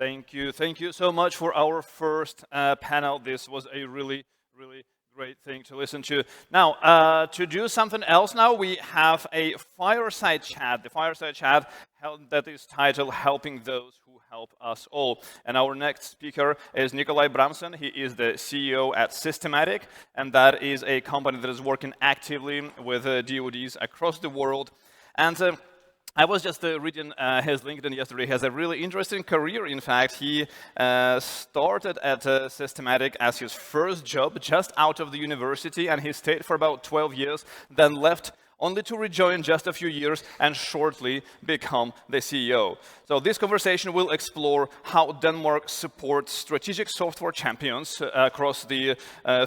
Thank you so much for our first panel. This was a really great thing to listen to. Now, to do something else now, we have a fireside chat. The fireside chat that is titled Helping Those Who Help Us All. And our next speaker is Nikolai Bramson. He is the CEO at Systematic, and that is a company that is working actively with DoDs across the world. And I was just reading his LinkedIn yesterday. He has a really interesting career. In fact, he started at Systematic as his first job just out of the university, and he stayed for about 12 years, then left only to rejoin just a few years and shortly become the CEO. So this conversation will explore how Denmark supports strategic software champions across the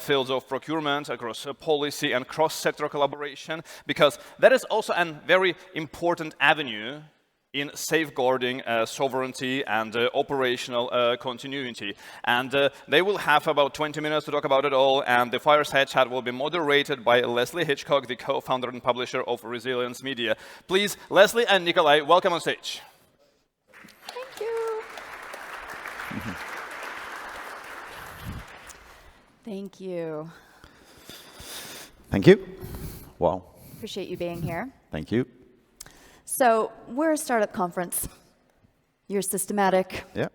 fields of procurement, across policy and cross-sector collaboration, because that is also a very important avenue in safeguarding sovereignty and operational continuity. And they will have about 20 minutes to talk about it all, and the fireside chat will be moderated by Leslie Hitchcock, the co-founder and publisher of Resilience Media. Please, Leslie and Nikolai, welcome on stage. Thank you. Thank you. Thank you. Wow. Appreciate you being here. Thank you. So we're a startup conference. You're Systematic, Yeah.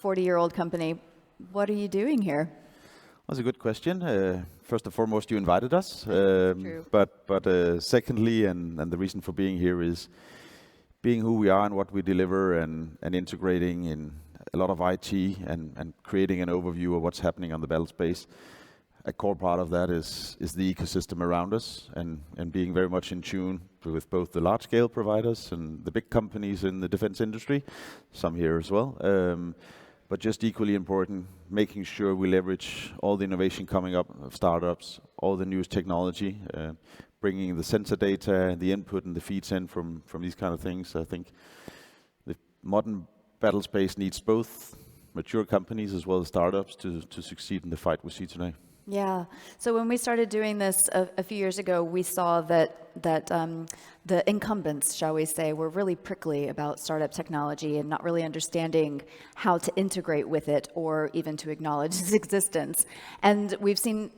40-year-old company. What are you doing here? That's a good question. First and foremost, you invited us. True. But secondly, and the reason for being here is being who we are and what we deliver, and integrating in a lot of IT and creating an overview of what's happening on the battle space. A core part of that is the ecosystem around us, and being very much in tune with both the large-scale providers and the big companies in the defense industry, some here as well. But just equally important, making sure we leverage all the innovation coming up of startups, all the newest technology, bringing the sensor data, the input and the feeds in from these kind of things. I think the modern battle space needs both mature companies as well as startups to succeed in the fight we see today. Yeah. So when we started doing this a few years ago, we saw that the incumbents, shall we say, were really prickly about startup technology and not really understanding how to integrate with it or even to acknowledge its existence. And we've seen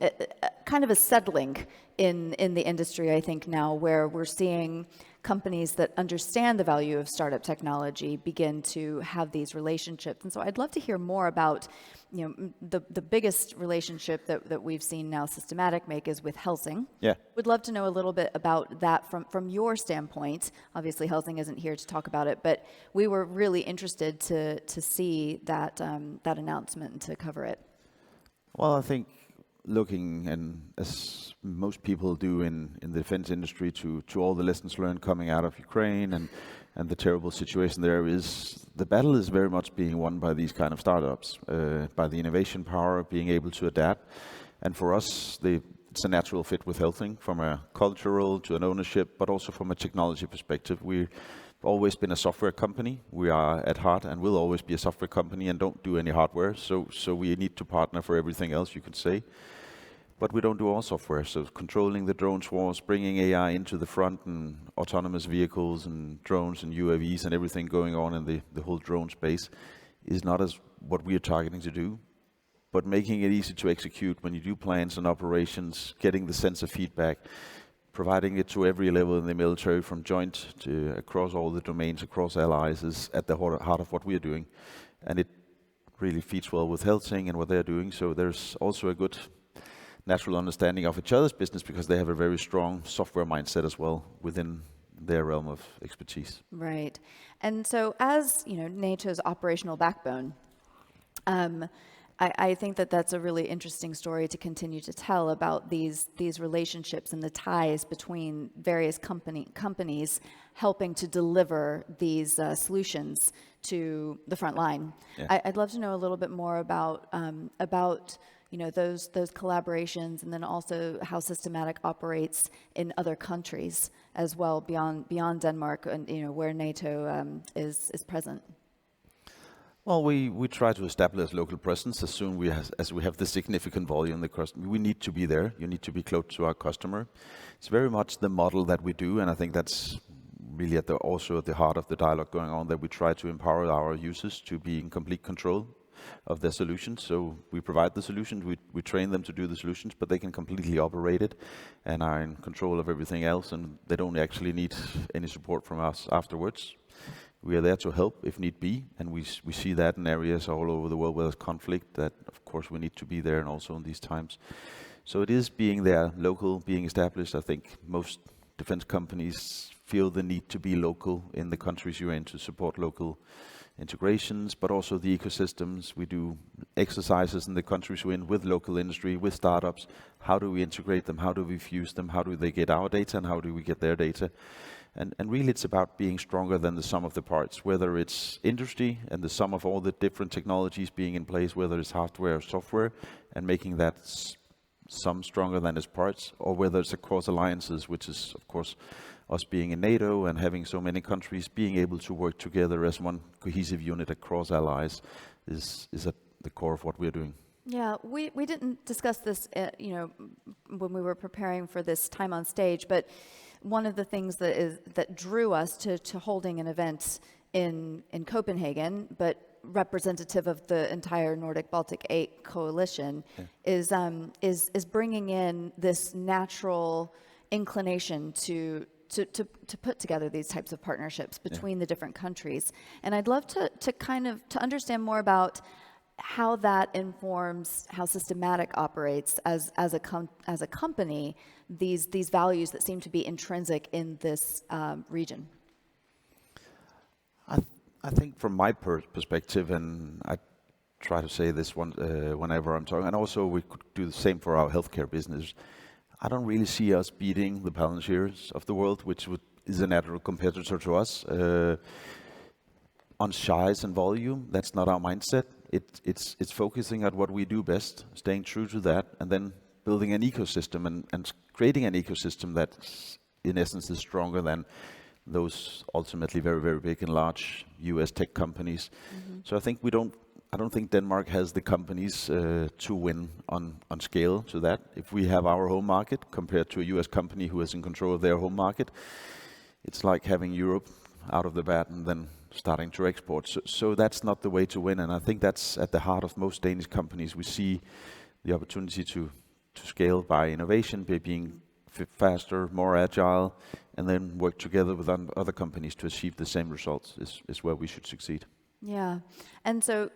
kind of a settling in the industry, I think, now, where we're seeing companies that understand the value of startup technology begin to have these relationships. And so I'd love to hear more about, the biggest relationship that we've seen now Systematic make is with Helsing. Yeah. Would love to know a little bit about that from your standpoint. Obviously, Helsing isn't here to talk about it, but we were really interested to see that announcement and to cover it. Well, I think looking, and as most people do in the defense industry, to all the lessons learned coming out of Ukraine and the terrible situation there, is the battle is very much being won by these kind of startups, by the innovation power, being able to adapt. And for us, it's a natural fit with Helsing from a cultural to an ownership, but also from a technology perspective. We've always been a software company. We are at heart and will always be a software company and don't do any hardware. So we need to partner for everything else, you could say. But we don't do all software, so controlling the drone swarms, bringing AI into the front, and autonomous vehicles and drones and UAVs and everything going on in the whole drone space is not as what we are targeting to do. But making it easy to execute when you do plans and operations, getting the sensor feedback, providing it to every level in the military, from joint to across all the domains, across allies, is at the heart of what we are doing. And it really fits well with Helsing and what they're doing. So there's also a good natural understanding of each other's business, because they have a very strong software mindset as well within their realm of expertise. Right. And so as NATO's operational backbone, I think that's a really interesting story to continue to tell about these relationships and the ties between various companies helping to deliver these solutions to the front line. Yeah. I'd love to know a little bit more about those collaborations, and then also how Systematic operates in other countries as well, beyond Denmark, and where NATO is present. Well, we try to establish local presence as soon as we have the significant volume. We need to be there. You need to be close to our customer. It's very much the model that we do, and I think that's really also at the heart of the dialogue going on, that we try to empower our users to be in complete control of their solutions. So we provide the solutions, we train them to do the solutions, but they can completely operate it and are in control of everything else, and they don't actually need any support from us afterwards. We are there to help if need be, and we see that in areas all over the world where there's conflict, that of course we need to be there, and also in these times. So it is being there, local, being established. I think most defense companies feel the need to be local in the countries you're in to support local integrations, but also the ecosystems. We do exercises in the countries we're in with local industry, with startups. How do we integrate them? How do we fuse them? How do they get our data, and how do we get their data? And really it's about being stronger than the sum of the parts, whether it's industry and the sum of all the different technologies being in place, whether it's hardware or software, and making that sum stronger than its parts, or whether it's across alliances, which is of course us being in NATO and having so many countries being able to work together as one cohesive unit across allies is at the core of what we're doing. Yeah, we didn't discuss this, when we were preparing for this time on stage, but one of the things that drew us to holding an event in Copenhagen, but representative of the entire Nordic Baltic 8 coalition, is bringing in this natural inclination to put together these types of partnerships between the different countries. And I'd love to understand more about how that informs how Systematic operates as a company, these values that seem to be intrinsic in this region. I think from my perspective, and I try to say this whenever I'm talking, and also we could do the same for our healthcare business, I don't really see us beating the Palantirs of the world, which is a natural competitor to us. On size and volume, that's not our mindset. It's focusing on what we do best, staying true to that, and then building an ecosystem and creating an ecosystem that, in essence, is stronger than those ultimately very, very big and large US tech companies. Mm-hmm. So I don't think Denmark has the companies to win on scale to that. If we have our home market compared to a US company who is in control of their home market, it's like having Europe out of the bat and then starting to export. So that's not the way to win, and I think that's at the heart of most Danish companies. We see the opportunity to scale by innovation, by being faster, more agile, and then work together with other companies to achieve the same results is where we should succeed. Yeah, and so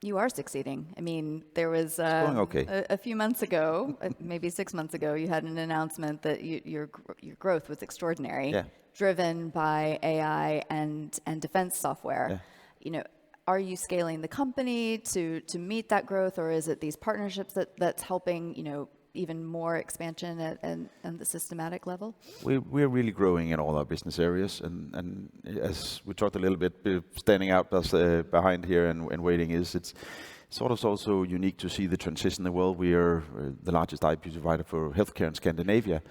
you are succeeding. I mean, there was going okay. a few months ago, maybe 6 months ago, you had an announcement that your growth was extraordinary, driven by AI and defense software. Yeah. Are you scaling the company to meet that growth, or is it these partnerships that's helping even more expansion at the Systematic level? We're really growing in all our business areas, and as we talked a little bit, standing out behind here and waiting it's sort of also unique to see the transition in the world. We are the largest IP provider for healthcare in Scandinavia,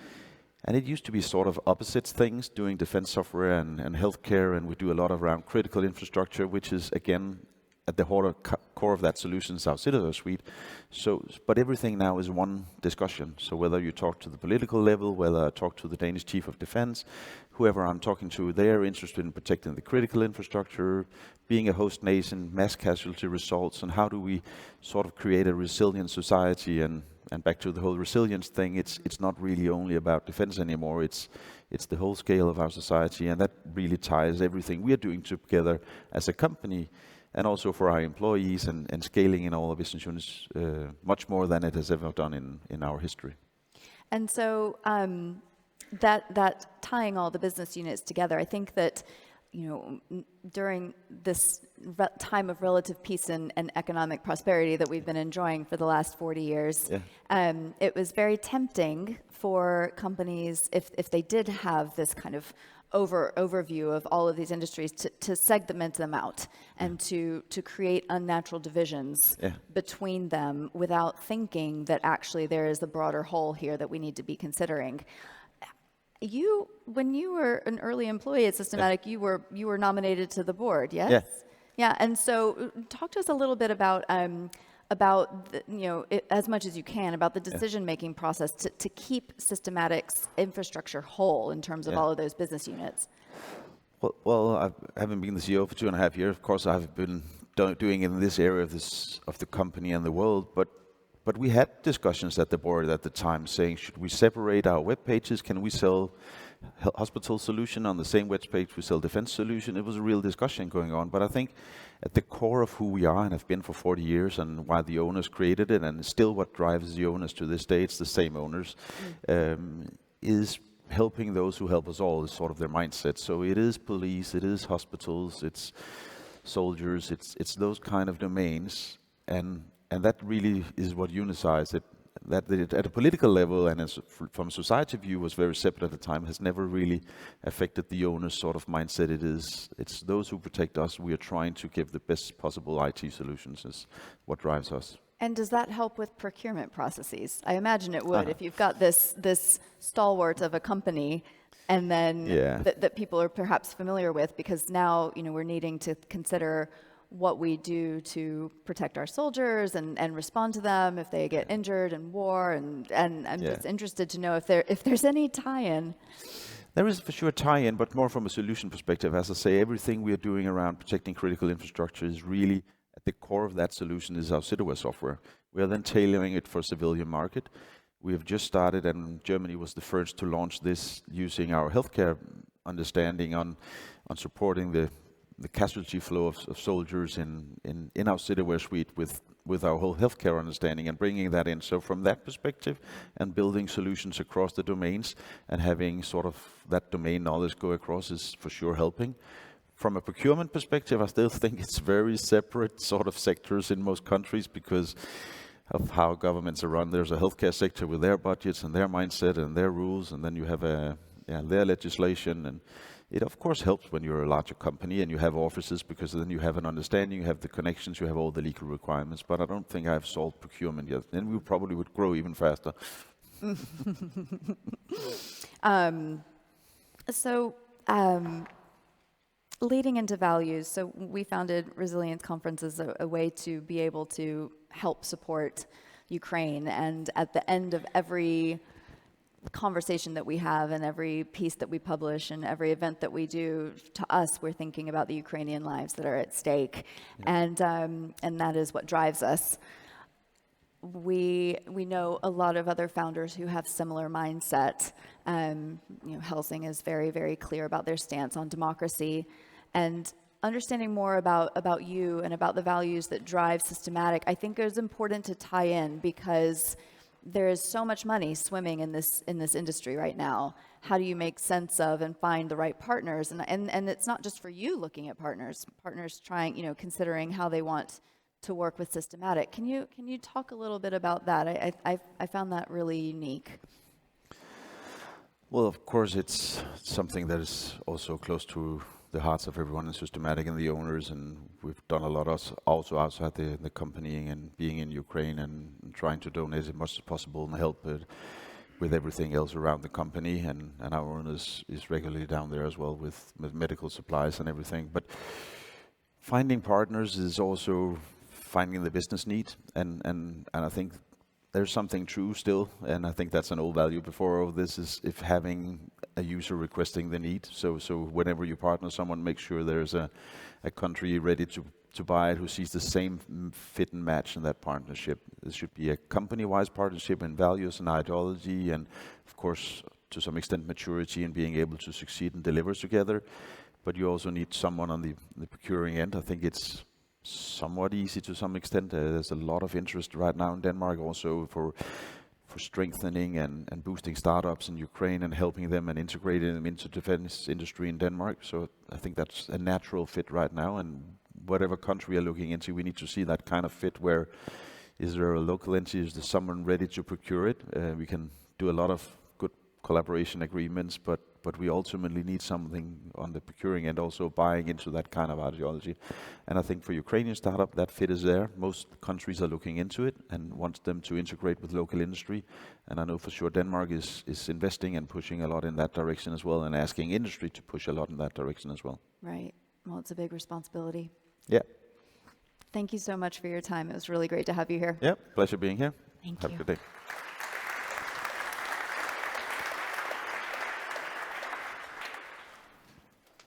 and it used to be sort of opposite things, doing defense software and healthcare, and we do a lot around critical infrastructure, which is again at the core of that solution is our Citadel suite. But everything now is one discussion. So whether you talk to the political level, whether I talk to the Danish Chief of Defense, whoever I'm talking to, they're interested in protecting the critical infrastructure, being a host nation, mass casualty results, and how do we sort of create a resilient society. And back to the whole resilience thing, it's not really only about defense anymore, it's the whole scale of our society, and that really ties everything we are doing together as a company, and also for our employees and scaling in all the business units much more than it has ever done in our history. And so that tying all the business units together, I think that during this time of relative peace and economic prosperity that we've been enjoying for the last 40 years, it was very tempting for companies, if they did have this kind of overview of all of these industries, to segment them out and to create unnatural divisions between them without thinking that actually there is a broader whole here that we need to be considering. When you were an early employee at Systematic, you were nominated to the board, yes? Yeah. Yeah, and so talk to us a little bit about as much as you can, about the decision-making process to keep Systematic's infrastructure whole in terms of all of those business units. Well, I haven't been the CEO for 2.5 years. Of course, I've been doing in this area of the company and the world, but we had discussions at the board at the time saying, should we separate our web pages? Can we sell hospital solution on the same web page we sell defense solution? It was a real discussion going on, but I think at the core of who we are and have been for 40 years and why the owners created it, and still what drives the owners to this day, it's the same owners, is helping those who help us all, is sort of their mindset. So it is police, it is hospitals, it's soldiers, it's those kind of domains, and that really is what unifies it. That at a political level and from a society view was very separate at the time, has never really affected the owner's sort of mindset. It's those who protect us. We are trying to give the best possible IT solutions is what drives us. And does that help with procurement processes? I imagine it would. If you've got this stalwart of a company, and then that people are perhaps familiar with, because now we're needing to consider what we do to protect our soldiers and respond to them if they get injured in war, and I'm just interested to know if there's any tie-in. There is for sure tie-in, but more from a solution perspective. As I say, everything we are doing around protecting critical infrastructure is really at the core of that solution is our Cityware software. We are then tailoring it for civilian market. We have just started, and Germany was the first to launch this using our healthcare understanding on supporting the casualty flow of soldiers in our Cityware suite with our whole healthcare understanding and bringing that in. So from that perspective and building solutions across the domains and having sort of that domain knowledge go across is for sure helping. From a procurement perspective, I still think it's very separate sort of sectors in most countries because of how governments are run. There's a healthcare sector with their budgets and their mindset and their rules, and then you have their legislation. And it of course helps when you're a larger company and you have offices, because then you have an understanding, you have the connections, you have all the legal requirements. But I don't think I've solved procurement yet. Then we probably would grow even faster. Leading into values, so we founded Resilience Conference as a way to be able to help support Ukraine. And at the end of every conversation that we have and every piece that we publish and every event that we do, to us, we're thinking about the Ukrainian lives that are at stake. Yeah. And that is what drives us. We know a lot of other founders who have similar mindset. Helsing is very, very clear about their stance on democracy, and understanding more about you and about the values that drive Systematic, I think is important to tie in, because there is so much money swimming in this industry right now. How do you make sense of and find the right partners? And it's not just for you looking at partners trying, considering how they want to work with Systematic. Can you talk a little bit about that? I found that really unique. Well, of course, it's something that is also close to the hearts of everyone in Systematic and the owners, and we've done a lot also outside the company and being in Ukraine and trying to donate as much as possible and help with everything else around the company, and our owners is regularly down there as well with medical supplies and everything. But finding partners is also finding the business need, and I think there's something true still, and I think that's an old value before all this, is if having a user requesting the need. So whenever you partner someone, make sure there's a country ready to buy it who sees the same fit and match in that partnership. This should be a company-wise partnership in values and ideology, and of course to some extent maturity and being able to succeed and deliver together. But you also need someone on the procuring end. I think it's somewhat easy to some extent. There's a lot of interest right now in Denmark also for strengthening and boosting startups in Ukraine and helping them and integrating them into defense industry in Denmark. So I think that's a natural fit right now, and whatever country we are looking into, we need to see that kind of fit where is there a local entity, is there someone ready to procure it? We can do a lot of good collaboration agreements, but we ultimately need something on the procuring and also buying into that kind of ideology. And I think for Ukrainian startup, that fit is there. Most countries are looking into it and want them to integrate with local industry. And I know for sure Denmark is investing and pushing a lot in that direction as well, and asking industry to push a lot in that direction as well. Right. Well, it's a big responsibility. Yeah. Thank you so much for your time. It was really great to have you here. Yeah, pleasure being here. Thank have you. a good day.